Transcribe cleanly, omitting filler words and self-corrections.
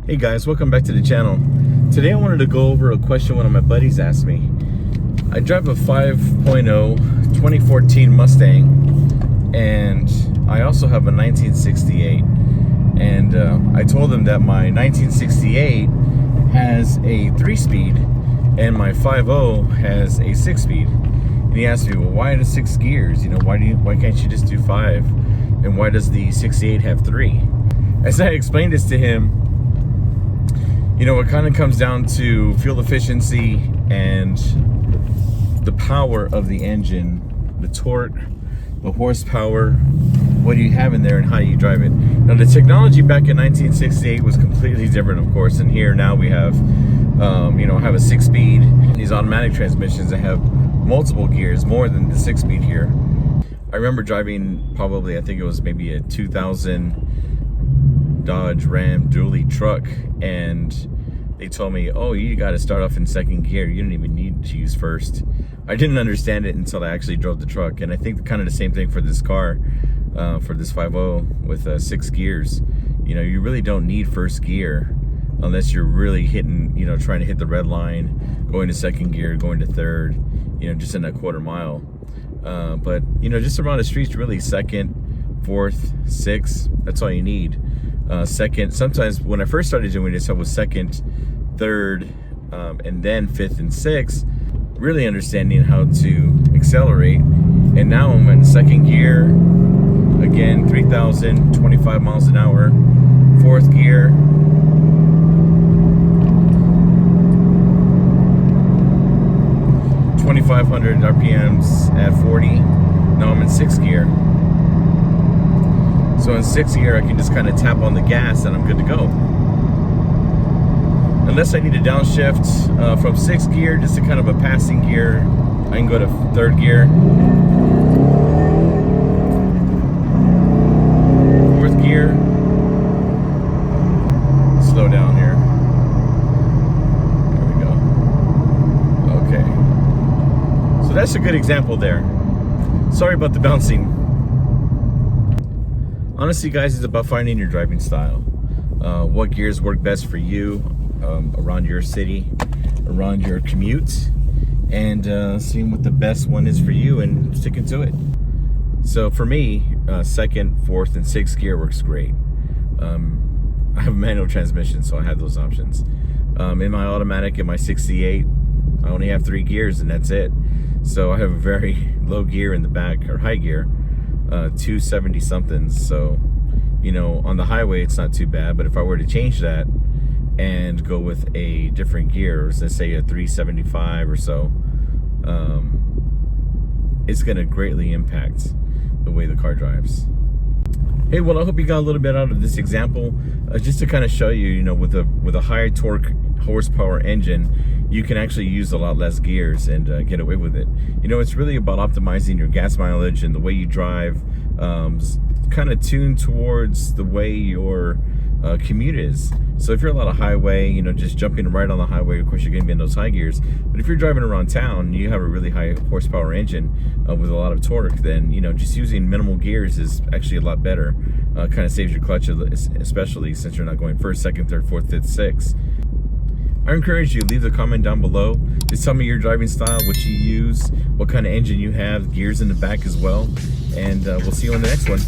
Hey guys, welcome back to the channel. Today I wanted to go over a question one of my buddies asked me. I drive a 5.0 2014 Mustang, and I also have a 1968. And I told him that my 1968 has a 3-speed and my 5.0 has a 6-speed. And he asked me, well, why the 6 gears? You know, why can't you just do 5? And why does the 68 have 3? As I explained this to him, you know, it kind of comes down to fuel efficiency and the power of the engine, the torque, the horsepower, what do you have in there and how you drive it. Now, the technology back in 1968 was completely different, of course, and here now we have, you know, have a 6-speed. These automatic transmissions that have multiple gears, more than the 6-speed here. I remember driving probably, I think it was maybe a 2000 Dodge Ram dually truck, and they told me, oh, you got to start off in 2nd gear, you don't even need to use 1st. I didn't understand it until I actually drove the truck. And I think kind of the same thing for this car, for this 5.0 with 6 gears. You know, you really don't need 1st gear unless you're really hitting, you know, trying to hit the red line, going to 2nd gear, going to 3rd, you know, just in that quarter mile. But you know, just around the streets, really 2nd, 4th, 6th, that's all you need. 2nd, sometimes when I first started doing this, I was 2nd, 3rd, and then 5th and 6th, really understanding how to accelerate. And now I'm in 2nd gear, again, 3,000, 25 miles an hour, 4th gear, $2,500 RPMs at 40. Now I'm in 6th gear. So in 6th gear, I can just kind of tap on the gas and I'm good to go. Unless I need to downshift from 6th gear, just a kind of a passing gear, I can go to 3rd gear. 4th gear. Slow down here. There we go. Okay. So that's a good example there. Sorry about the bouncing. Honestly, guys, it's about finding your driving style. What gears work best for you around your city, around your commute, and seeing what the best one is for you and sticking to it. So for me, 2nd, 4th, and 6th gear works great. I have a manual transmission, so I have those options. In my automatic, in my 68, I only have 3 gears and that's it. So I have a very low gear in the back, or high gear. 270 somethings, so you know, on the highway it's not too bad, but if I were to change that and go with a different gear, let's say a 375 or so, it's going to greatly impact the way the car drives. Hey, well, I hope you got a little bit out of this example, just to kind of show you, you know, with a higher torque horsepower engine, you can actually use a lot less gears and get away with it. You know, it's really about optimizing your gas mileage and the way you drive, kind of tuned towards the way your commute is. So if you're a lot of highway, you know, just jumping right on the highway, of course you're going to be in those high gears. But if you're driving around town, you have a really high horsepower engine with a lot of torque, then, you know, just using minimal gears is actually a lot better. Kind of saves your clutch, especially since you're not going 1st, 2nd, 3rd, 4th, 5th, 6th. I encourage you, leave a comment down below. Just tell me your driving style, what you use, what kind of engine you have, gears in the back as well. And we'll see you on the next one.